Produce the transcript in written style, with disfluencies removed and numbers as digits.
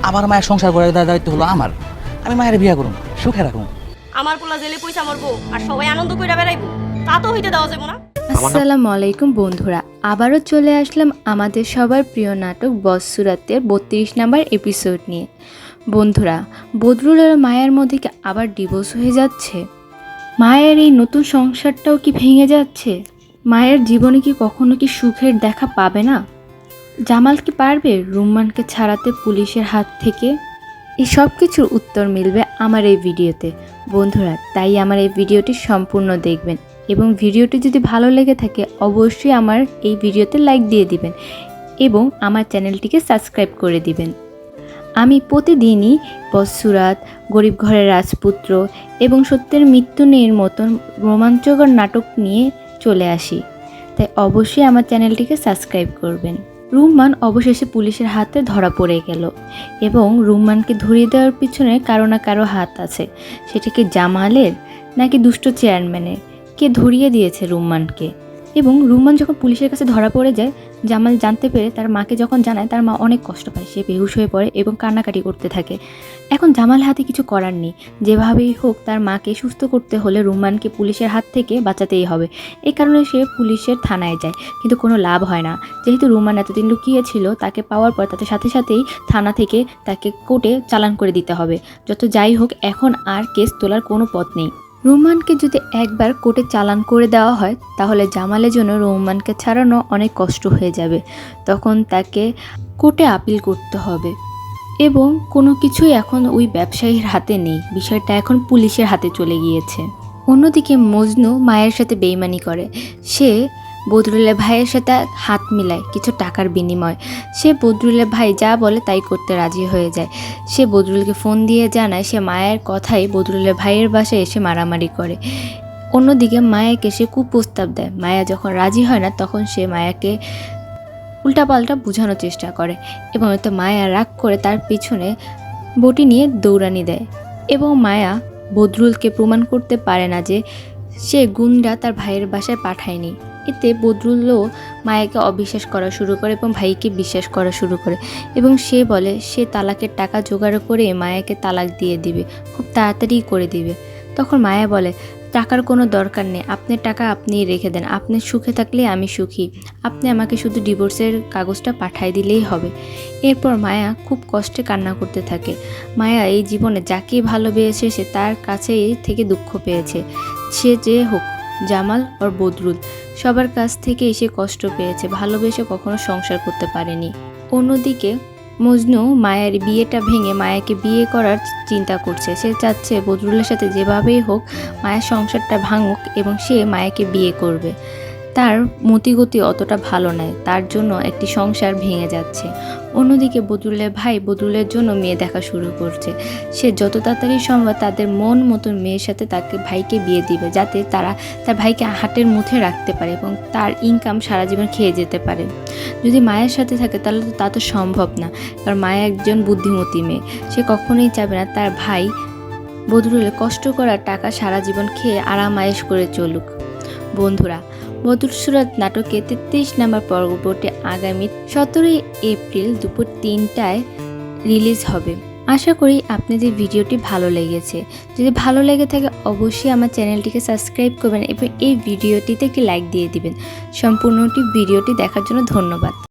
আমার মায়ের সংসার করার দায়িত্ব হলো আমার। আমি মায়ের বিয়া করুন, সুখে রাখুন। আমার পোলা জেলে পয়সা মরবো আর সবাই আনন্দ কইরা বেড়াইবো, তা তো হইতে দেওয়া যাবে না। আসসালামু আলাইকুম বন্ধুরা, আবারও চলে আসলাম আমাদের সবার প্রিয় নাটক বস সুরাতের 32 নম্বর এপিসোড নিয়ে। বন্ধুরা, বদরুল আর মায়ের মধ্যে কি আবার ডিভোর্স হয়ে যাচ্ছে? মায়ের এই নতুন সংসারটাও কি ভেঙে যাচ্ছে? মায়ের জীবনে কি কখনো কি সুখের দেখা পাবে না? জামাল কি পারবে রুম্মানকে ছাড়াতে পুলিশের হাত থেকে? এই সব কিছুর উত্তর মিলবে আমার এই ভিডিওতে বন্ধুরা, তাই আমার এই ভিডিওটি সম্পূর্ণ দেখবেন এবং ভিডিওটি যদি ভালো লেগে থাকে অবশ্যই আমার এই ভিডিওতে লাইক দিয়ে দিবেন এবং আমার চ্যানেলটিকে সাবস্ক্রাইব করে দিবেন। আমি প্রতিদিনই বস সুরাত, গরিব ঘরের রাজপুত্র এবং সত্যের মৃত্যু নেয়ের মতন রোমাঞ্চকর নাটক নিয়ে চলে আসি, তাই অবশ্যই আমার চ্যানেলটিকে সাবস্ক্রাইব করবেন। রুম্মান অবশেষে পুলিশের হাতে ধরা পড়ে গেল এবং রুম্মানকে ধরিয়ে দেওয়ার পিছনে কারো না কারো হাত আছে। সেটা কি জামালের নাকি দুষ্ট চেয়ারম্যানের? কে ধরিয়ে দিয়েছে রুম্মানকে? এবং রুম্মান যখন পুলিশের কাছে ধরা পড়ে যায়, জামাল জানতে পেরে তার মাকে যখন জানায়, তার মা অনেক কষ্ট পায়, সে বেহুশ হয়ে পড়ে এবং কান্নাকাটি করতে থাকে। এখন জামাল হাতে কিছু করার নেই, যেভাবেই হোক তার মাকে সুস্থ করতে হলে রুম্মানকে পুলিশের হাত থেকে বাঁচাতেই হবে। এই কারণে সে পুলিশের থানায় যায়, কিন্তু কোনো লাভ হয় না। যেহেতু রুম্মান এতদিন লুকিয়ে ছিল, তাকে পাওয়ার পর তাদের সাথে সাথেই থানা থেকে তাকে কোর্টে চালান করে দিতে হবে। যত যাই হোক, এখন আর কেস তোলার কোনো পথ নেই। রুম্মানকে যদি একবার কোর্টে চালান করে দেওয়া হয়, তাহলে জামালের জন্য রুম্মানকে ছাড়ানো অনেক কষ্ট হয়ে যাবে। তখন তাকে কোর্টে আপিল করতে হবে এবং কোনো কিছুই এখন ওই ব্যবসায়ীর হাতে নেই, বিষয়টা এখন পুলিশের হাতে চলে গিয়েছে। অন্যদিকে মজনু মায়ের সাথে বেইমানি করে। সে বদরুলের ভাইয়ের সাথে হাত মিলায় কিছু টাকার বিনিময়। সে বদরুলের ভাই যা বলে তাই করতে রাজি হয়ে যায়। সে বদরুলকে ফোন দিয়ে জানায় সে মায়ের কথাই বদরুলের ভাইয়ের বাসায় এসে মারামারি করে। অন্যদিকে মায়াকে সে কুপ্রস্তাব দেয়। মায়া যখন রাজি হয় না, তখন সে মায়াকে উল্টাপাল্টা বোঝানোর চেষ্টা করে এবং এতে মায়া রাগ করে তার পিছনে বটি নিয়ে দৌড়ানি দেয় এবং মায়া বদরুলকে প্রমাণ করতে পারে না যে সে গুন্ডা তার ভাইয়ের বাসায় পাঠায়নি। এতে বদরুলও মায়াকে অবিশ্বাস করা শুরু করে এবং ভাইকে বিশ্বাস করা শুরু করে এবং সে বলে সে তালাকের টাকা জোগাড় করে মায়াকে তালাক দিয়ে দিবে, খুব তাড়াতাড়ি করে দিবে। তখন মায়া বলে টাকার কোনো দরকার নেই, আপনার টাকা আপনিই রেখে দেন, আপনি সুখে থাকলে আমি সুখী, আপনি আমাকে শুধু ডিভোর্সের কাগজটা পাঠিয়ে দিলেই হবে। এরপর মায়া খুব কষ্টে কান্না করতে থাকে। মায়া এই জীবনে যাকেই ভালোবেসেছে তার কাছেই থেকে দুঃখ পেয়েছে। সে যে হোক, জামাল আর বদরুল, সবার কাছ থেকে এসে কষ্ট পেয়েছে, ভালোবেসে কখনো সংসার করতে পারেনি। অন্যদিকে মজনু মায়ের বিয়েটা ভেঙে মায়াকে বিয়ে করার চিন্তা করছে। সে চাচ্ছে বদরুলের সাথে যেভাবেই হোক মায়ের সংসারটা ভাঙুক এবং সে মায়াকে বিয়ে করবে। তার মতিগতি অতটা ভালো নয়, তার জন্য একটি সংসার ভেঙে যাচ্ছে। অন্যদিকে বদরুলের ভাই বদরুলের জন্য মেয়ে দেখা শুরু করছে। সে যত তাড়াতাড়ি সম্ভব তাদের মন মতন মেয়ের সাথে তাকে ভাইকে বিয়ে দিবে, যাতে তারা তার ভাইকে হাটের মুঠে রাখতে পারে এবং তার ইনকাম সারা জীবন খেয়ে যেতে পারে। যদি মায়ের সাথে থাকে তাহলে তো তা তো সম্ভব না, কারণ মায়া একজন বুদ্ধিমতী মেয়ে। সে কখনোই চাবে না তার ভাই বদরুলের কষ্ট করা টাকা সারা জীবন খেয়ে আরাম আয়েশ করে চলুক। বন্ধুরা, বদর সুরাত নাটকে 33 নম্বর পর্বটি আগামী 17 এপ্রিল দুপুর 3টায় রিলিজ হবে। আশা করি আপনাদের ভিডিওটি ভালো লেগেছে। যদি ভালো লেগে থাকে অবশ্যই আমার চ্যানেলটিকে সাবস্ক্রাইব করবেন এবং এই ভিডিওটিতে একটি লাইক দিয়ে দিবেন। সম্পূর্ণটি ভিডিওটি দেখার জন্য ধন্যবাদ।